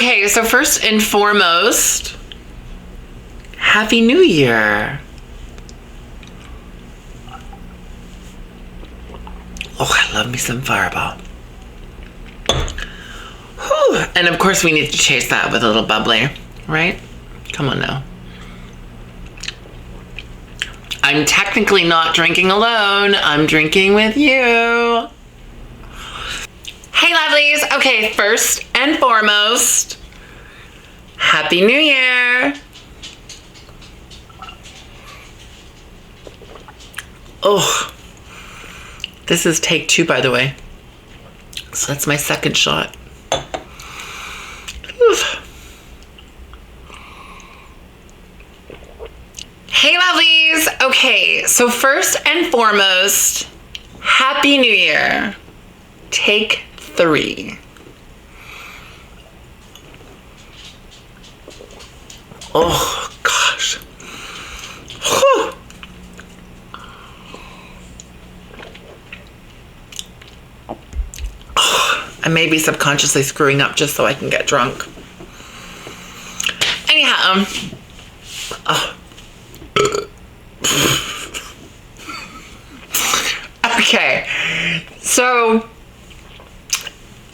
Okay, so first and foremost, Happy New Year. Oh, I love me some Fireball. Whew. And of course we need to chase that with a little bubbly, right? Come on now. I'm technically not drinking alone. I'm drinking with you. Hey lovelies. Okay, first and foremost, Happy New Year. Oh, this is take 2, by the way. So that's my second shot. Oof. Hey lovelies. Okay, so first and foremost, Happy New Year. Take 3. Oh gosh. Whew. I may be subconsciously screwing up just so I can get drunk. Anyhow, okay, so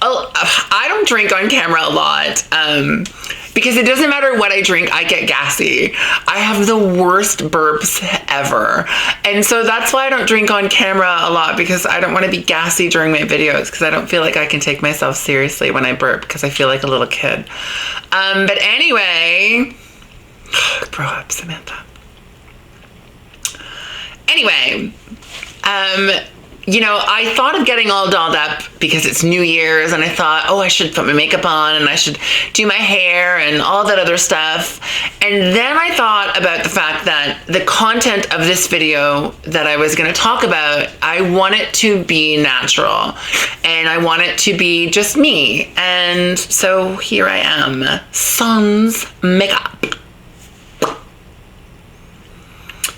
I don't drink on camera a lot because it doesn't matter what I drink, I get gassy. I have the worst burps ever. And so that's why I don't drink on camera a lot, because I don't want to be gassy during my videos, because I don't feel like I can take myself seriously when I burp, because I feel like a little kid. But anyway, grow up, Samantha. Anyway, you know, I thought of getting all dolled up because it's New Year's, and I thought, oh, I should put my makeup on and I should do my hair and all that other stuff. And then I thought about the fact that the content of this video that I was going to talk about, I want it to be natural and I want it to be just me. And so here I am, sans makeup.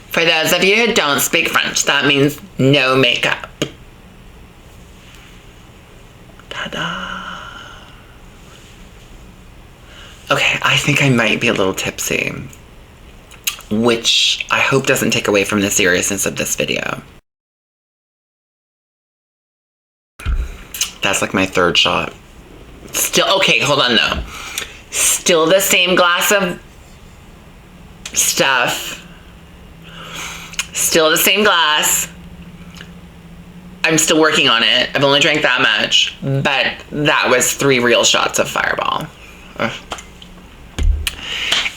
For those of you who don't speak French, that means no makeup. Ta-da. Okay, I think I might be a little tipsy, which I hope doesn't take away from the seriousness of this video. That's like my 3rd shot. Still, okay, hold on though. Still the same glass of stuff. Still the same glass. I'm still working on it. I've only drank that much, but that was 3 real shots of Fireball. Ugh.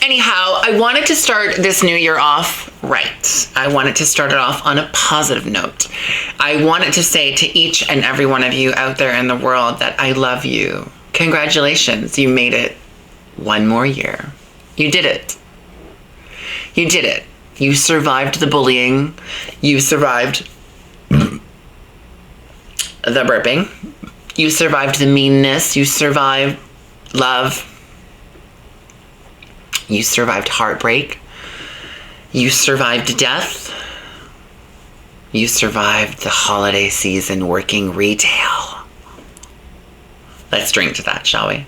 Anyhow, I wanted to start this new year off right. I wanted to start it off on a positive note. I wanted to say to each and every one of you out there in the world that I love you. Congratulations, you made it 1 more year. You did it. You did it. You survived the bullying. You survived the burping. You survived the meanness. You survived love. You survived heartbreak. You survived death. You survived the holiday season working retail. Let's drink to that, shall we?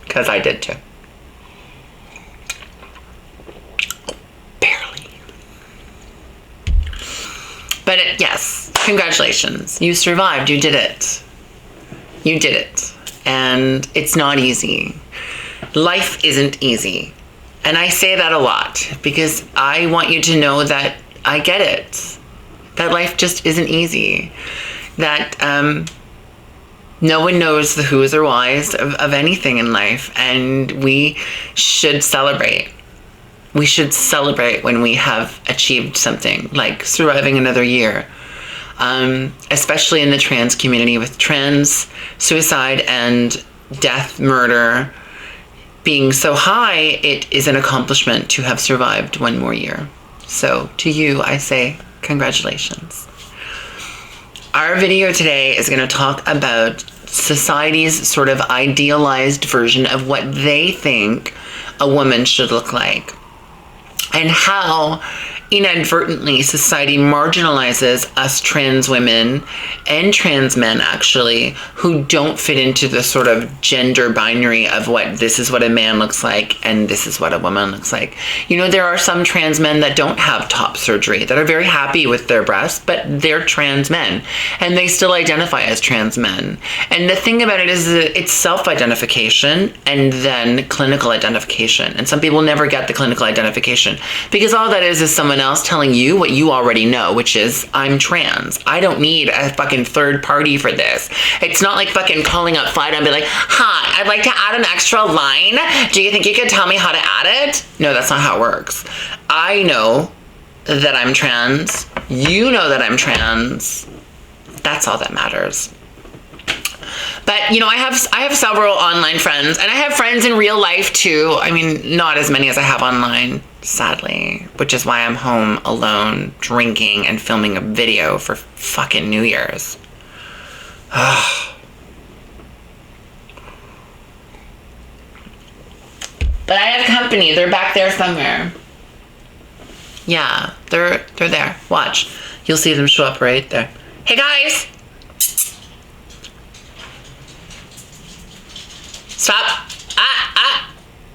Because I did too. But yes, congratulations. You survived. You did it. You did it. And it's not easy. Life isn't easy. And I say that a lot because I want you to know that I get it. That life just isn't easy. That no one knows the who's or whys of anything in life. And we should celebrate. We should celebrate when we have achieved something, like surviving another year, especially in the trans community with trans suicide and death, murder being so high. It is an accomplishment to have survived 1 more year. So to you, I say congratulations. Our video today is going to talk about society's sort of idealized version of what they think a woman should look like. And how inadvertently society marginalizes us trans women and trans men, actually, who don't fit into the sort of gender binary of what this is what a man looks like and this is what a woman looks like. You know, there are some trans men that don't have top surgery, that are very happy with their breasts, but they're trans men and they still identify as trans men. And the thing about it is that it's self-identification and then clinical identification. And some people never get the clinical identification because all that is someone else telling you what you already know, which is I'm trans. I don't need a fucking third party for this. It's not like fucking calling up Flight and be like, hi, I'd like to add an extra line. Do you think you could tell me how to add it? No, that's not how it works. I know that I'm trans. You know that I'm trans. That's all that matters. But, you know, I have several online friends, and I have friends in real life too. I mean, not as many as I have online, sadly, which is why I'm home alone, drinking and filming a video for fucking New Year's. But I have company. They're back there somewhere. Yeah, they're there. Watch. You'll see them show up right there. Hey, guys. Stop.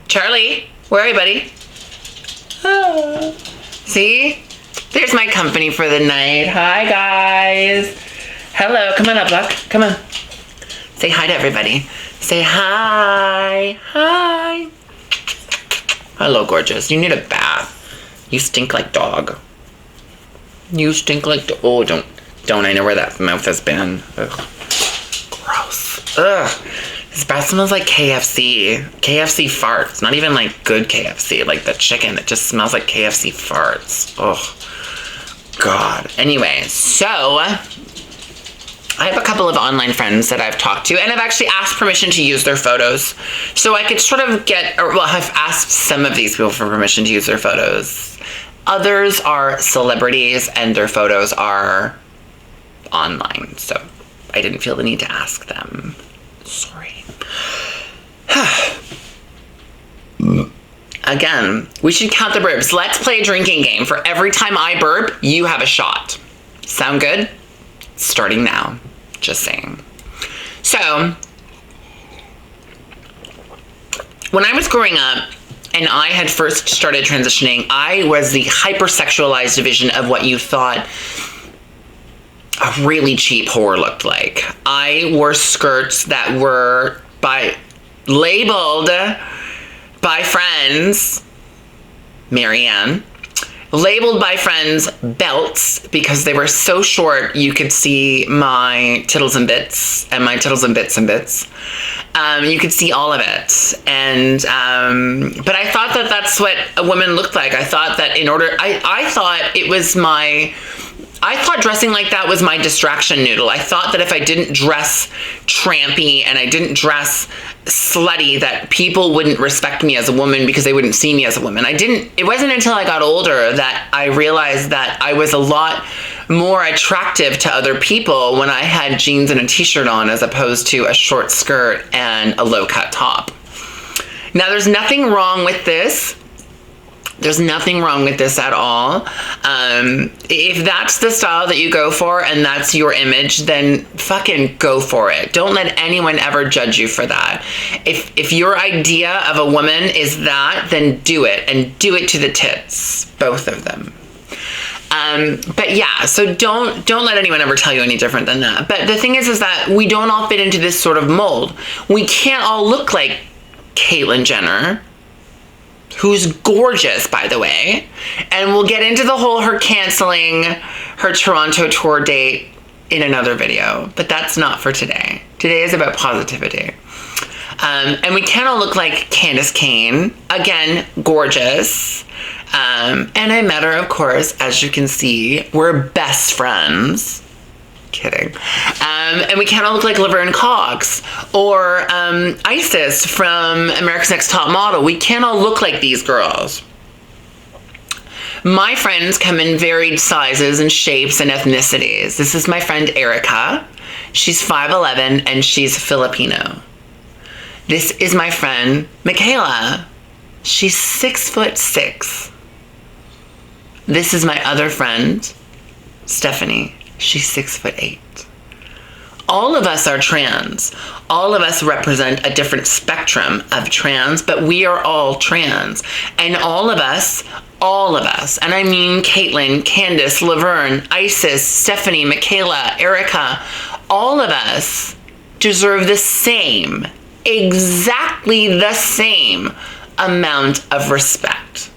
Charlie, where are you, buddy? See? There's my company for the night. Hi, guys. Hello. Come on up, Buck. Come on. Say hi to everybody. Say hi. Hi. Hello, gorgeous. You need a bath. You stink like dog. You stink like oh, don't. I know where that mouth has been. Ugh. Gross. Ugh. This bath smells like KFC. KFC farts. Not even like good KFC, like the chicken. It just smells like KFC farts. Oh, God. Anyway, so I have a couple of online friends that I've talked to, and I've actually asked permission to use their photos. So I could sort of I've asked some of these people for permission to use their photos. Others are celebrities, and their photos are online. So I didn't feel the need to ask them. Sorry. Again, we should count the burps. Let's play a drinking game. For every time I burp, you have a shot. Sound good? Starting now. Just saying. So, when I was growing up and I had first started transitioning, I was the hypersexualized version of what you thought a really cheap whore looked like. I wore skirts that were labeled by friends, Marianne, labeled by friends belts because they were so short you could see my tittles and bits and my tittles and bits and bits. You could see all of it. And but I thought that that's what a woman looked like. I thought that I thought dressing like that was my distraction noodle. I thought that if I didn't dress trampy and I didn't dress slutty, that people wouldn't respect me as a woman because they wouldn't see me as a woman. It wasn't until I got older that I realized that I was a lot more attractive to other people when I had jeans and a t-shirt on as opposed to a short skirt and a low-cut top. Now, there's nothing wrong with this. There's nothing wrong with this at all. If that's the style that you go for and that's your image, then fucking go for it. Don't let anyone ever judge you for that. If your idea of a woman is that, then do it, and do it to the tits, both of them. But yeah, so don't let anyone ever tell you any different than that. But the thing is that we don't all fit into this sort of mold. We can't all look like Caitlyn Jenner, who's gorgeous, by the way. And we'll get into the whole her canceling her Toronto tour date in another video, but that's not for today. Today is about positivity. And we can't all look like Candace Kane. Again, gorgeous. And I met her, of course, as you can see. We're best friends. Kidding. And we can't all look like Laverne Cox or Isis from America's Next Top Model. We can't all look like these girls. My friends come in varied sizes and shapes and ethnicities. This is my friend Erica. She's 5'11" and she's Filipino. This is my friend Michaela. She's 6'6". This is my other friend, Stephanie. She's 6'8". All of us are trans. All of us represent a different spectrum of trans, but we are all trans. And all of us, and I mean Caitlin, Candace, Laverne, Isis, Stephanie, Michaela, Erica, all of us deserve the same, exactly the same amount of respect.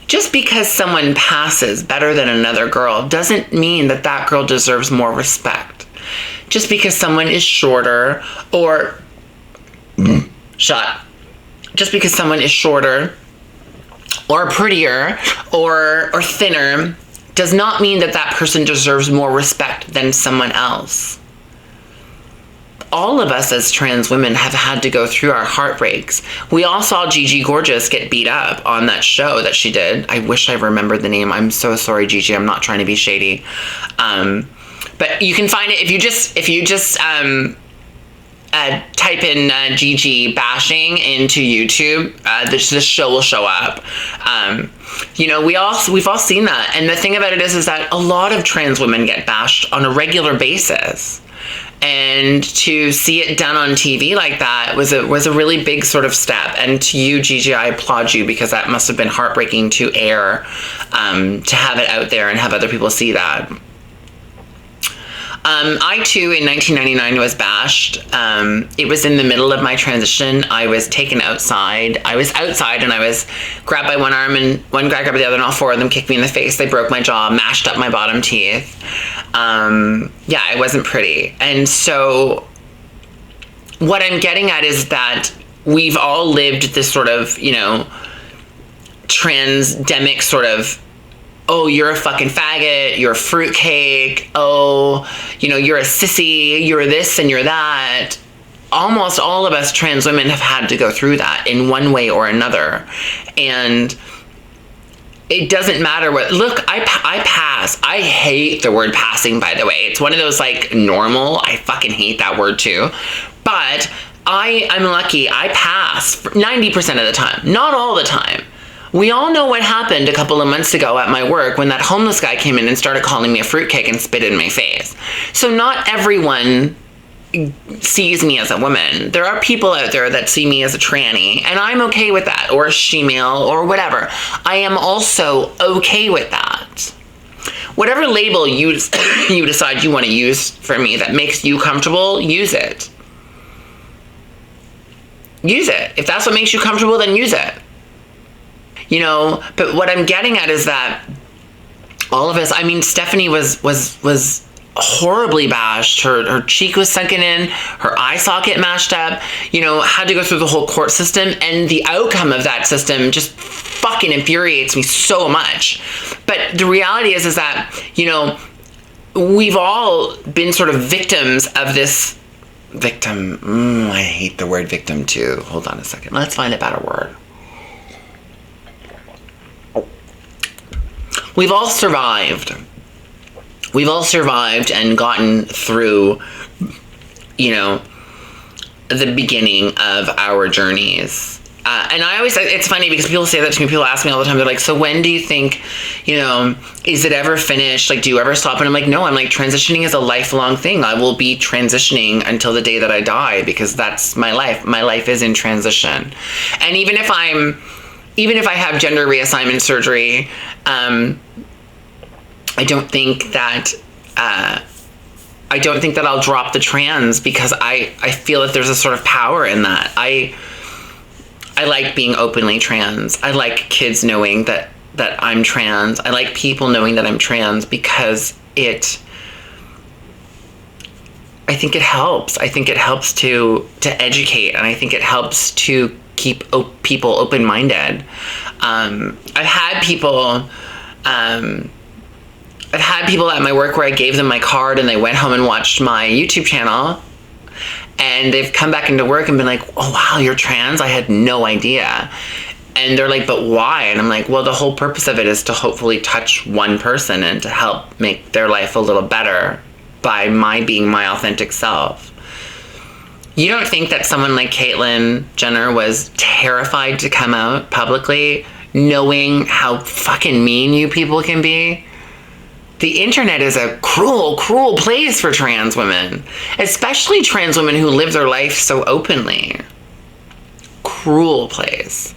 Just because someone passes better than another girl doesn't mean that that girl deserves more respect. Just because someone is shorter or just because someone is shorter or prettier or thinner does not mean that that person deserves more respect than someone else. All of us as trans women have had to go through our heartbreaks. We all saw Gigi Gorgeous get beat up on that show that she did. I wish I remembered the name. I'm so sorry, Gigi. I'm not trying to be shady. But you can find it if you just type in Gigi bashing into YouTube. This show will show up. We've all seen that. And the thing about it is that a lot of trans women get bashed on a regular basis. And to see it done on TV like that was a really big sort of step. And to you, Gigi, I applaud you, because that must have been heartbreaking to air, to have it out there and have other people see that. I too, in 1999, was bashed. It was in the middle of my transition. I was taken outside. I was outside and I was grabbed by one arm and one guy grabbed the other, and all four of them kicked me in the face. They broke my jaw, mashed up my bottom teeth. It wasn't pretty. And so what I'm getting at is that we've all lived this sort of, transdemic sort of, oh, you're a fucking faggot, you're a fruitcake, oh, you're a sissy, you're this and you're that. Almost all of us trans women have had to go through that in one way or another. And it doesn't matter what, look, I pass. I hate the word passing, by the way. It's one of those like normal, I fucking hate that word too. But I'm lucky, I pass 90% of the time, not all the time. We all know what happened a couple of months ago at my work when that homeless guy came in and started calling me a fruitcake and spit in my face. So not everyone sees me as a woman. There are people out there that see me as a tranny, and I'm okay with that, or a she-male, or whatever. I am also okay with that. Whatever label you decide you want to use for me that makes you comfortable, use it. Use it. If that's what makes you comfortable, then use it. But what I'm getting at is that all of us, I mean, Stephanie was horribly bashed. Her cheek was sunken in, her eye socket mashed up, had to go through the whole court system. And the outcome of that system just fucking infuriates me so much. But the reality is that, we've all been sort of victims of this victim. I hate the word victim too. Hold on a second. Let's find a better word. We've all survived. We've all survived and gotten through, the beginning of our journeys. And I always, it's funny because people say that to me. People ask me all the time. They're like, so when do you think, is it ever finished? Like, do you ever stop? And I'm like, no, transitioning is a lifelong thing. I will be transitioning until the day that I die, because that's my life. My life is in transition. And even if I have gender reassignment surgery, I don't think that I'll drop the trans, because I feel that there's a sort of power in that. I like being openly trans. I like kids knowing that I'm trans. I like people knowing that I'm trans, because I think it helps. I think it helps to educate, and I think it helps to keep people open-minded. I've had people at my work where I gave them my card and they went home and watched my YouTube channel, and they've come back into work and been like, oh wow, you're trans? I had no idea. And they're like, but why? And I'm like, well, the whole purpose of it is to hopefully touch one person and to help make their life a little better by my being my authentic self. You don't think that someone like Caitlyn Jenner was terrified to come out publicly? knowing how fucking mean you people can be. The internet is a cruel, cruel place for trans women, especially trans women who live their life so openly. Cruel place.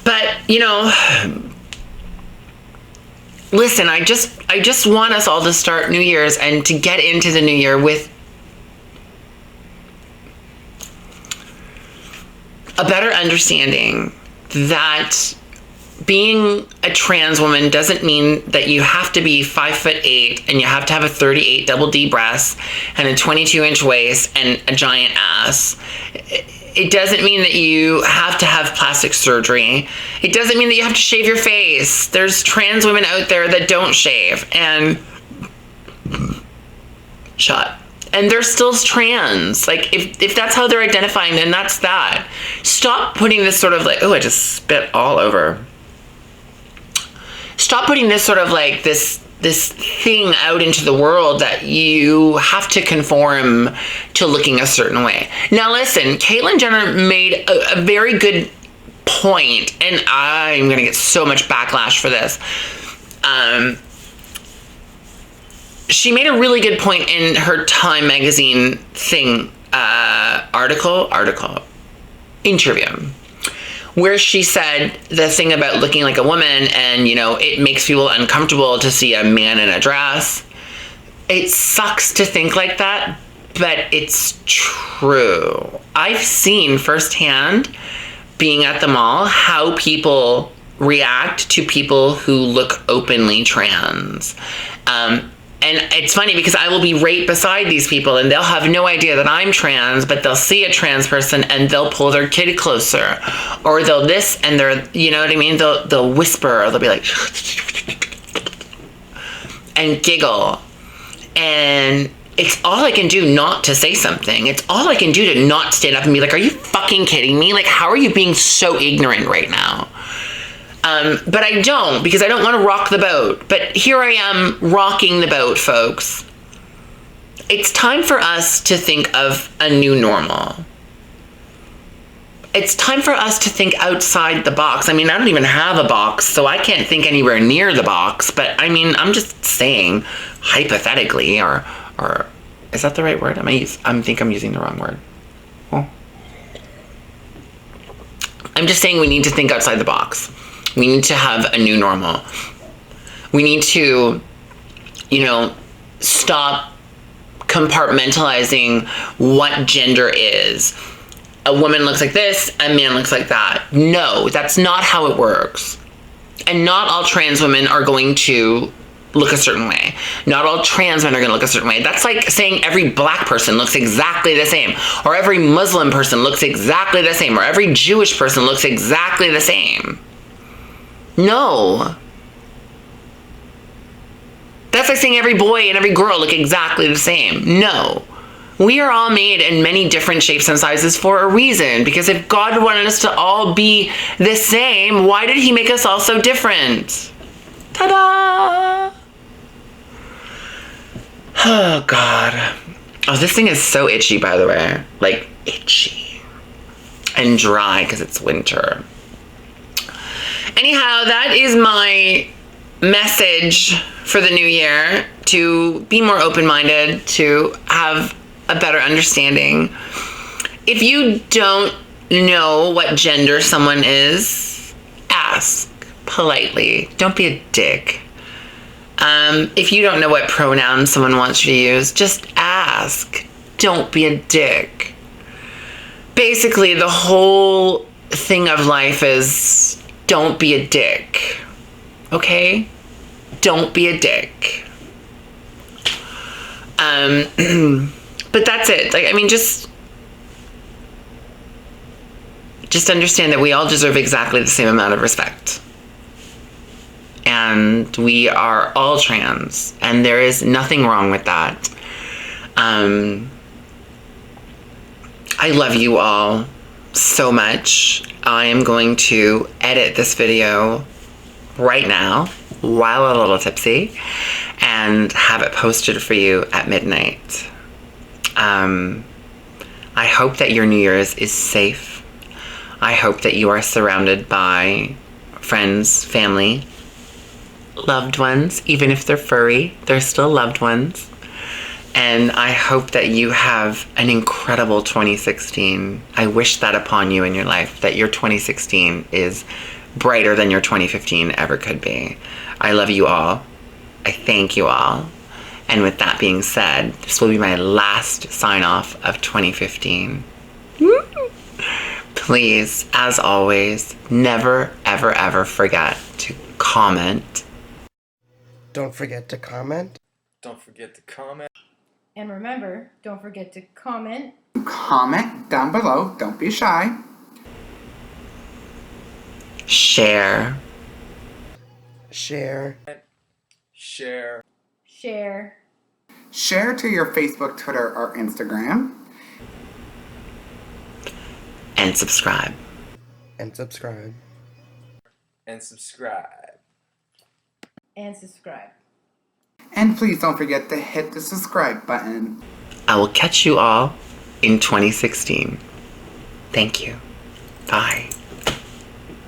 But, you know, listen, I just want us all to start New Year's and to get into the new year with a better understanding that being a trans woman doesn't mean that you have to be 5'8" and you have to have a 38 double D breast and a 22-inch waist and a giant ass. It doesn't mean that you have to have plastic surgery. It doesn't mean that you have to shave your face. There's trans women out there that don't shave and and they're still trans. Like, if that's how they're identifying, then that's that. Stop putting this sort of like, oh, I just spit all over. Stop putting this sort of like this thing out into the world that you have to conform to looking a certain way. Now listen, Caitlyn Jenner made a very good point, and I'm gonna get so much backlash for this. She made a really good point in her Time magazine thing, interview, where she said the thing about looking like a woman and, you know, it makes people uncomfortable to see a man in a dress. It sucks to think like that, but it's true. I've seen firsthand, being at the mall, how people react to people who look openly trans. And it's funny because I will be right beside these people and they'll have no idea that I'm trans, but they'll see a trans person and they'll pull their kid closer, or they'll this and they're, you know what I mean? They'll whisper, or they'll be like, and giggle. And it's all I can do not to say something. It's all I can do to not stand up and be like, are you fucking kidding me? Like, how are you being so ignorant right now? But I don't, because I don't want to rock the boat. But here I am rocking the boat, folks. It's time for us to think of a new normal. It's time for us to think outside the box. I mean, I don't even have a box, so I can't think anywhere near the box. But I mean, I'm just saying, hypothetically, or is that the right word? I think I'm using the wrong word. Oh. I'm just saying we need to think outside the box. We need to have a new normal. We need to, you know, stop compartmentalizing what gender is. A woman looks like this, a man looks like that. No, that's not how it works. And not all trans women are going to look a certain way. Not all trans men are going to look a certain way. That's like saying every black person looks exactly the same, or every Muslim person looks exactly the same, or every Jewish person looks exactly the same. No. That's like saying every boy and every girl look exactly the same. No. We are all made in many different shapes and sizes for a reason. Because if God wanted us to all be the same, why did he make us all so different? Ta-da! Oh, God. Oh, this thing is so itchy, by the way. Like, itchy. And dry because it's winter. Anyhow, that is my message for the new year, to be more open-minded, to have a better understanding. If you don't know what gender someone is, ask politely. Don't be a dick. If you don't know what pronouns someone wants you to use, just ask. Don't be a dick. Basically, the whole thing of life is, don't be a dick. Okay? Don't be a dick. But that's it. Like, I mean, just understand that we all deserve exactly the same amount of respect. And we are all trans, and there is nothing wrong with that. I love you all so much. I am going to edit this video right now while a little tipsy and have it posted for you at midnight. I hope that your New Year's is safe. I hope that you are surrounded by friends, family, loved ones. Even if they're furry, they're still loved ones. And I hope that you have an incredible 2016. I wish that upon you in your life, that your 2016 is brighter than your 2015 ever could be. I love you all. I thank you all. And with that being said, this will be my last sign off of 2015. Please, as always, never, ever, ever forget to comment. Don't forget to comment. Don't forget to comment. And remember, don't forget to comment. Comment down below. Don't be shy. Share. Share. Share. Share. Share to your Facebook, Twitter, or Instagram. And subscribe. And subscribe. And subscribe. And subscribe. And please don't forget to hit the subscribe button. I will catch you all in 2016. Thank you. Bye.